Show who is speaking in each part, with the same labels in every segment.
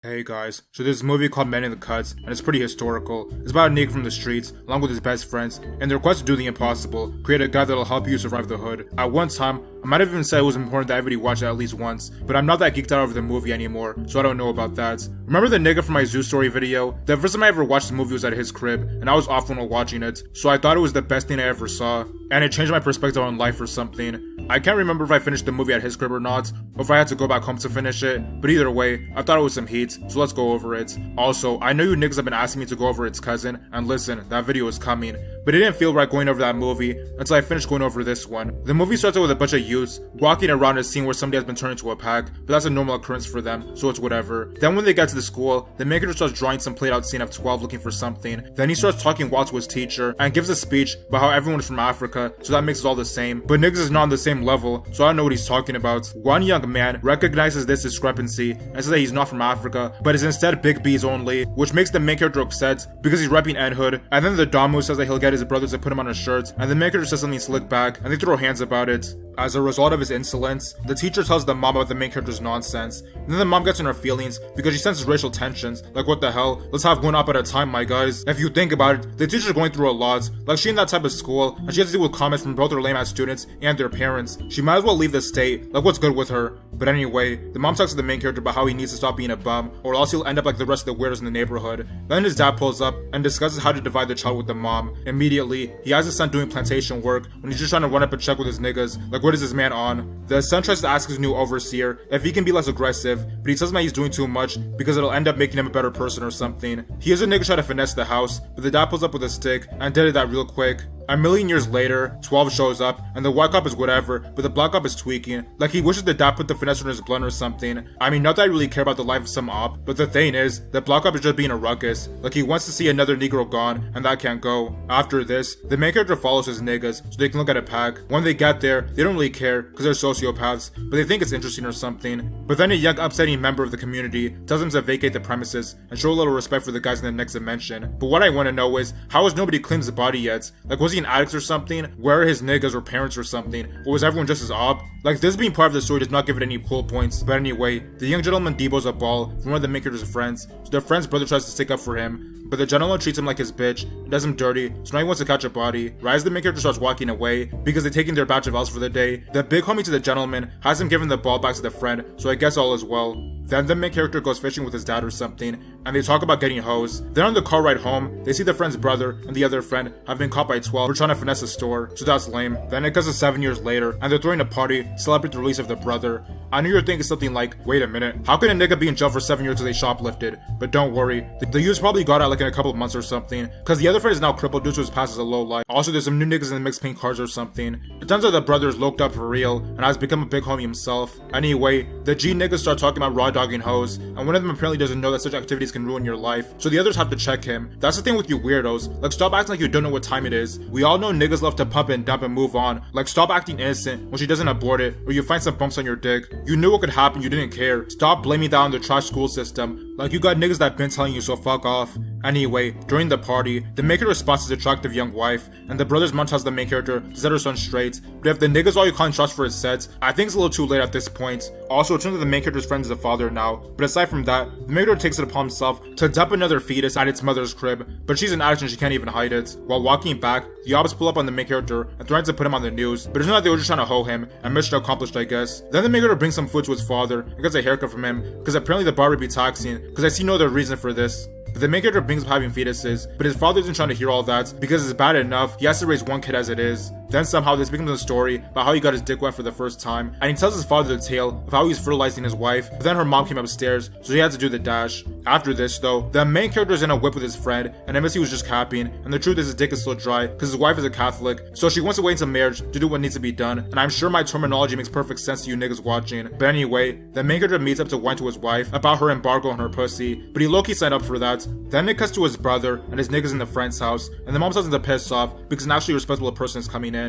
Speaker 1: Hey guys, so there's a movie called Men in the Cuts, and it's pretty historical. It's about a nigga from the streets, along with his best friends, and their quest to do the impossible, create a guy that'll help you survive the hood. At one time, I might have even said it was important that everybody watch it at least once, but I'm not that geeked out over the movie anymore, so I don't know about that. Remember the nigga from my Zoo Story video? The first time I ever watched the movie was at his crib, and I was off when watching it, so I thought it was the best thing I ever saw, and it changed my perspective on life or something. I can't remember if I finished the movie at his crib or not, or if I had to go back home to finish it, but either way, I thought it was some heat, so let's go over it. Also, I know you niggas have been asking me to go over It's Cousin, and listen, that video is coming, but it didn't feel right going over that movie until I finished going over this one. The movie starts out with a bunch of youths walking around a scene where somebody has been turned into a pack, but that's a normal occurrence for them, so it's whatever. Then when they get to the school, the main character starts drawing some played out scene of 12 looking for something. Then he starts talking wild to his teacher, and gives a speech about how everyone is from Africa, so that makes it all the same. But niggas is not on the same level, so I don't know what he's talking about. One young man recognizes this discrepancy and says that he's not from Africa, but is instead Big B's only, which makes the main character upset because he's repping N-Hood. And then the Damu says that he'll get his brothers to put him on a shirt, and the main character says something slick back, and they throw hands about it. As a result of his insolence, the teacher tells the mom about the main character's nonsense. And then the mom gets in her feelings because she senses racial tensions. Like, what the hell? Let's have one up at a time, my guys. If you think about it, the teacher's going through a lot. Like, she in that type of school, and she has to deal with comments from both her lame ass students and their parents. She might as well leave the state. Like, what's good with her? But anyway, the mom talks to the main character about how he needs to stop being a bum, or else he'll end up like the rest of the weirdos in the neighborhood. Then his dad pulls up and discusses how to divide the child with the mom. Immediately, he has his son doing plantation work when he's just trying to run up a check with his niggas. Like, what is this man on? The son tries to ask his new overseer if he can be less aggressive, but he tells him that he's doing too much because it'll end up making him a better person or something. He has a nigga try to finesse the house, but the dad pulls up with a stick and did that real quick. A million years later, 12 shows up, and the white cop is whatever, but the black cop is tweaking. Like, he wishes the dad put the finesse in his blunt or something. I mean, not that I really care about the life of some op, but the thing is, the black cop is just being a ruckus. Like, he wants to see another Negro gone, and that can't go. After this, the main character follows his niggas, so they can look at a pack. When they get there, they don't really care, because they're sociopaths, but they think it's interesting or something. But then a young upsetting member of the community tells them to vacate the premises, and show a little respect for the guys in the next dimension. But what I want to know is, how has nobody cleansed the body yet? Like, was he an addict or something? Where are his niggas or parents or something? Or was everyone just as ob? Like, this being part of the story does not give it any cool points. But anyway, the young gentleman debo's a ball from one of the main character's friends, so their friend's brother tries to stick up for him, but the gentleman treats him like his bitch, does him dirty, so now he wants to catch a body. Right as the main character starts walking away, because they're taking their batch of L's for the day, the big homie to the gentleman has him giving the ball back to the friend, so I guess all is well. Then the main character goes fishing with his dad or something, and they talk about getting hoes. Then on the car ride home, they see the friend's brother and the other friend have been caught by 12 for trying to finesse a store, so that's lame. Then it cuts to 7 years later, and they're throwing a party to celebrate the release of the brother. I know you're thinking something like, wait a minute, how can a nigga be in jail for 7 years because they shoplifted? But don't worry, the youths probably got out like in a couple of months or something, because the other friend is now crippled due to his past as a low life. Also, there's some new niggas in the mix playing cards or something. It turns out the brother is loked up for real, and has become a big homie himself. Anyway, the G niggas start talking about raw dogging hoes, and one of them apparently doesn't know that such activities can ruin your life, so the others have to check him. That's the thing with you weirdos, like, stop acting like you don't know what time it is. We all know niggas love to pump and dump and move on. Like, stop acting innocent when she doesn't abort it, or you find some bumps on your dick. You knew what could happen, you didn't care. Stop blaming that on the trash school system. Like, you got niggas that been telling you, so fuck off. Anyway, during the party, the main character spots his attractive young wife, and the brother's mom tells the main character to set her son straight. But if the niggas all you calling shots for his sets, I think it's a little too late at this point. Also, it turns out the main character's friend is a father now, but aside from that, the main character takes it upon himself to dump another fetus at its mother's crib, but she's an addict and she can't even hide it. While walking back, the ops pull up on the main character and threaten to put him on the news, but it's not like they were just trying to hoe him, and mission accomplished, I guess. Then the main character brings some food to his father and gets a haircut from him, because apparently the barber be taxing, because I see no other reason for this. But the main character brings up having fetuses, but his father isn't trying to hear all that, because it's bad enough he has to raise one kid as it is. Then somehow this becomes a story about how he got his dick wet for the first time, and he tells his father the tale of how he's fertilizing his wife, but then her mom came upstairs, so he had to do the dash. After this though, the main character is in a whip with his friend, and admits he was just capping, and the truth is his dick is still dry, because his wife is a Catholic, so she wants to wait until marriage to do what needs to be done, and I'm sure my terminology makes perfect sense to you niggas watching. But anyway, the main character meets up to whine to his wife about her embargo on her pussy, but he low-key signed up for that. Then it cuts to his brother and his niggas in the friend's house, and the mom tells him to piss off because an actually responsible person is coming in.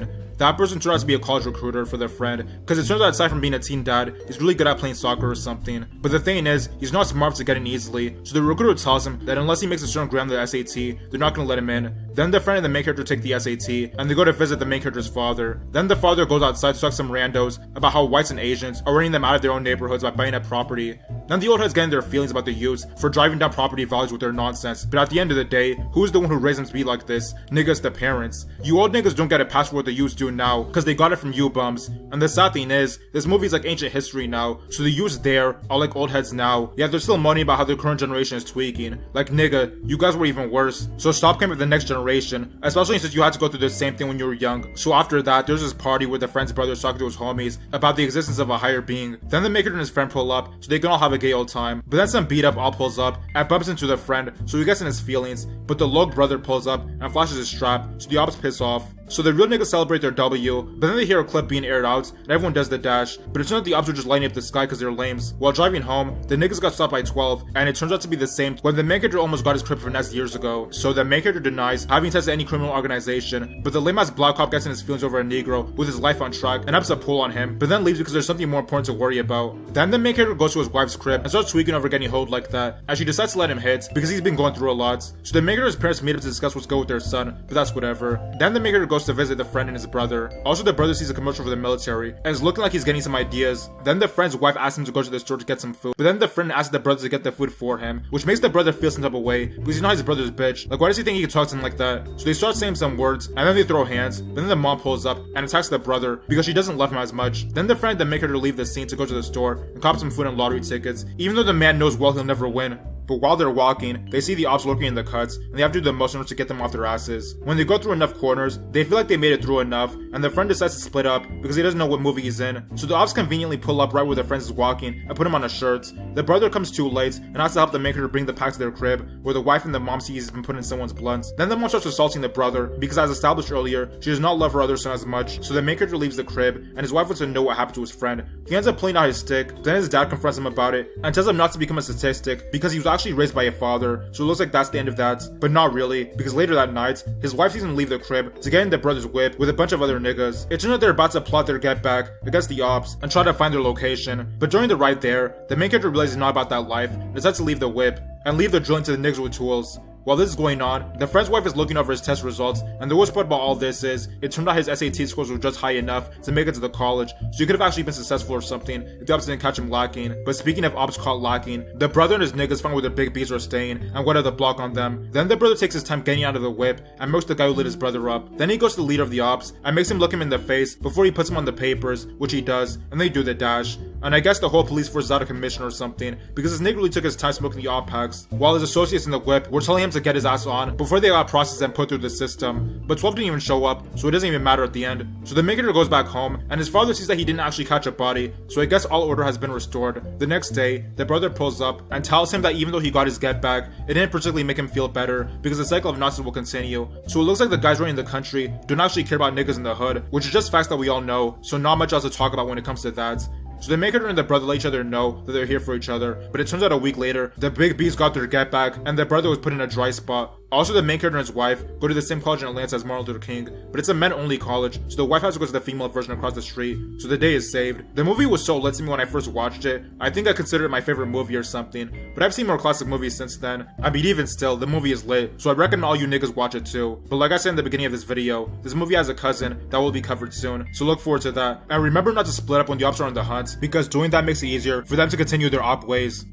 Speaker 1: that person turned out to be a college recruiter for their friend, because it turns out aside from being a teen dad, he's really good at playing soccer or something. But the thing is, he's not smart to get in easily, so the recruiter tells him that unless he makes a certain grade on the SAT, they're not gonna let him in. Then the friend and the main character take the SAT, and they go to visit the main character's father. Then the father goes outside to talk to some randos about how whites and Asians are running them out of their own neighborhoods by buying up property. Then the old head's getting their feelings about the youths for driving down property values with their nonsense, but at the end of the day, who's the one who raised them to be like this? Niggas, the parents. You old niggas don't get a pass for what the youths do now, cause they got it from you bums. And the sad thing is, this movie's like ancient history now, so the youths there are like old heads now, yet they're still moaning about how the current generation is tweaking. Like nigga, you guys were even worse. So stop coming with the next generation, especially since you had to go through the same thing when you were young. So after that, there's this party where the friend's brother is talking to his homies about the existence of a higher being. Then the maker and his friend pull up, so they can all have a gay old time. But then some beat up all pulls up and bumps into the friend, so he gets in his feelings, but the Logue brother pulls up and flashes his strap, so the ops piss off. So the real niggas celebrate their W, but then they hear a clip being aired out, and everyone does the dash, but it turns out the ops are just lighting up the sky because they're lames. While driving home, the niggas got stopped by 12, and it turns out to be the same when the main character almost got his crib finessed years ago. So the main character denies having tested any criminal organization, but the lame ass black cop gets in his feelings over a Negro with his life on track and ups a pull on him, but then leaves because there's something more important to worry about. Then the main character goes to his wife's crib and starts tweaking over getting hoed like that, and she decides to let him hit because he's been going through a lot. So the main character's parents meet up to discuss what's good with their son, but that's whatever. Then the main character goes to visit the friend and his brother. Also, the brother sees a commercial for the military and is looking like he's getting some ideas. Then the friend's wife asks him to go to the store to get some food, but then the friend asks the brother to get the food for him, which makes the brother feel some type of way because he's not his brother's bitch. Like, why does he think he can talk to him like that? So they start saying some words and then they throw hands. Then the mom pulls up and attacks the brother because she doesn't love him as much. Then the friend then make her to leave the scene to go to the store and cop some food and lottery tickets, even though the man knows well he'll never win. But while they're walking, they see the ops lurking in the cuts, and they have to do the most in order to get them off their asses. When they go through enough corners, they feel like they made it through enough, and the friend decides to split up because he doesn't know what movie he's in. So the ops conveniently pull up right where the friend is walking and put him on a shirt. The brother comes too late and has to help the maker to bring the pack to their crib, where the wife and the mom see he's been put in someone's blunt. Then the mom starts assaulting the brother because, as established earlier, she does not love her other son as much. So the maker leaves the crib, and his wife wants to know what happened to his friend. He ends up pulling out his stick. Then his dad confronts him about it and tells him not to become a statistic because he was actually raised by a father. So it looks like that's the end of that, but not really, because later that night, his wife sees him leave the crib to get in the brother's whip with a bunch of other niggas. It turns out they're about to plot their get back against the ops and try to find their location, but during the ride there, the main character realizes not about that life and decides to leave the whip and leave the drilling to the niggas with tools. While this is going on, the friend's wife is looking over his test results, and the worst part about all this is, it turned out his SAT scores were just high enough to make it to the college, so he could have actually been successful or something if the ops didn't catch him lacking. But speaking of ops caught lacking, the brother and his niggas find where their big B's are staying, and what the block on them. Then the brother takes his time getting out of the whip, and murks the guy who lit his brother up. Then he goes to the leader of the ops, and makes him look him in the face before he puts him on the papers, which he does, and they do the dash. And I guess the whole police force is out of commission or something, because this nigga really took his time smoking the op packs, while his associates in the whip were telling him to get his ass on before they got processed and put through the system. But 12 didn't even show up, so it doesn't even matter at the end. So the maker goes back home, and his father sees that he didn't actually catch a body, so I guess all order has been restored. The next day, the brother pulls up and tells him that even though he got his get back, it didn't particularly make him feel better, because the cycle of nonsense will continue. So it looks like the guys running the country don't actually care about niggas in the hood, which is just facts that we all know, so not much else to talk about when it comes to that. So the maker and the brother let each other know that they're here for each other, but it turns out a week later, the big B's got their get back, and the brother was put in a dry spot. Also, the main character and his wife go to the same college in Atlanta as Martin Luther King, but it's a men-only college, so the wife has to go to the female version across the street, so the day is saved. The movie was so lit to me when I first watched it, I think I considered it my favorite movie or something, but I've seen more classic movies since then. I mean, even still, the movie is lit, so I recommend all you niggas watch it too. But like I said in the beginning of this video, this movie has a cousin that will be covered soon, so look forward to that. And remember not to split up when the ops are on the hunt, because doing that makes it easier for them to continue their op ways.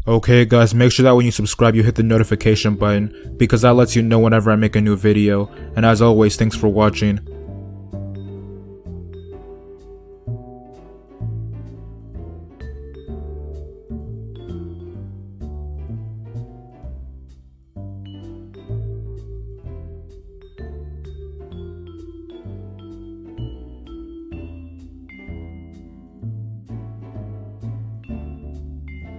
Speaker 2: Okay guys, make sure that when you subscribe you hit the notification button, because that lets you know whenever I make a new video, and as always, thanks for watching.